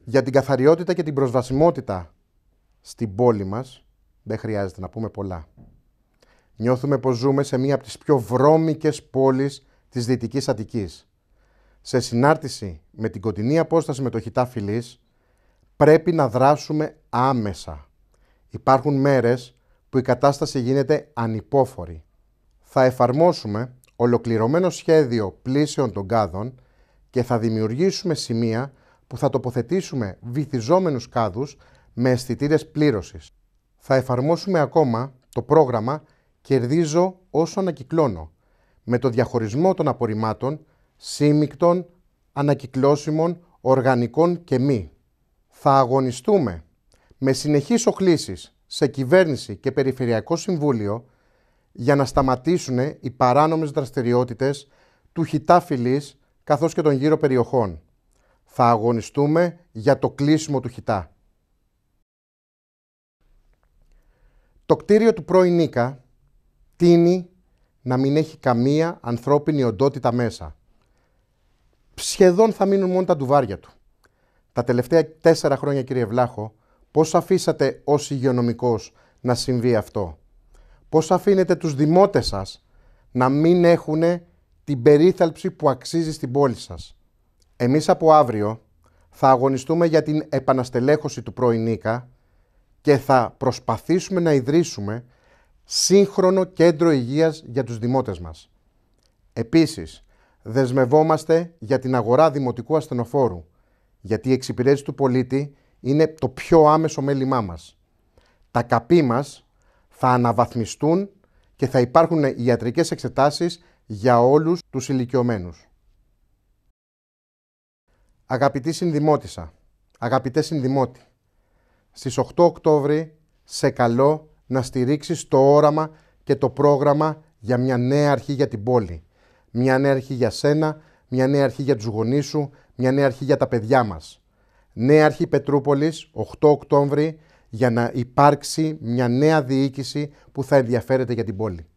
Για την καθαριότητα και την προσβασιμότητα στην πόλη μας δεν χρειάζεται να πούμε πολλά. Νιώθουμε πως ζούμε σε μία από τις πιο βρώμικες πόλεις της Δυτικής Αττικής. Σε συνάρτηση με την κοντινή απόσταση με το Χιτά Φυλής, πρέπει να δράσουμε άμεσα. Υπάρχουν μέρες που η κατάσταση γίνεται ανυπόφορη. Θα εφαρμόσουμε ολοκληρωμένο σχέδιο πλήσεων των κάδων και θα δημιουργήσουμε σημεία που θα τοποθετήσουμε βυθιζόμενους κάδους με αισθητήρες πλήρωσης. Θα εφαρμόσουμε ακόμα το πρόγραμμα «Κερδίζω όσο ανακυκλώνω» με το διαχωρισμό των απορριμμάτων σύμμικτων, ανακυκλώσιμων, οργανικών και μη. Θα αγωνιστούμε με συνεχείς οχλήσεις σε κυβέρνηση και περιφερειακό συμβούλιο για να σταματήσουν οι παράνομες δραστηριότητες του Χιτά Φυλής καθώς και των γύρω περιοχών. Θα αγωνιστούμε για το κλείσιμο του Χιτά. Το κτίριο του πρώην Ίκα τείνει να μην έχει καμία ανθρώπινη οντότητα μέσα. Σχεδόν θα μείνουν μόνο τα ντουβάρια του. Τα τελευταία 4 χρόνια, κύριε Βλάχο, πώς αφήσατε ως υγειονομικός να συμβεί αυτό? Πώς αφήνετε τους δημότες σας να μην έχουν την περίθαλψη που αξίζει στην πόλη σας? Εμείς από αύριο θα αγωνιστούμε για την επαναστελέχωση του πρώην Ίκα και θα προσπαθήσουμε να ιδρύσουμε σύγχρονο κέντρο υγείας για τους δημότες μας. Επίσης, δεσμευόμαστε για την αγορά δημοτικού ασθενοφόρου, γιατί η εξυπηρέτηση του πολίτη είναι το πιο άμεσο μέλημά μας. Τα ΚΑΠΗ μας θα αναβαθμιστούν και θα υπάρχουν ιατρικές εξετάσεις για όλους τους ηλικιωμένους. Αγαπητή συνδημότισσα, αγαπητέ συνδημότη, στις 8 Οκτώβρη σε καλώ να στηρίξεις το όραμα και το πρόγραμμα για μια νέα αρχή για την πόλη. Μια νέα αρχή για σένα, μια νέα αρχή για τους γονείς σου, μια νέα αρχή για τα παιδιά μας. Νέα αρχή Πετρούπολης, 8 Οκτώβρη, για να υπάρξει μια νέα διοίκηση που θα ενδιαφέρεται για την πόλη.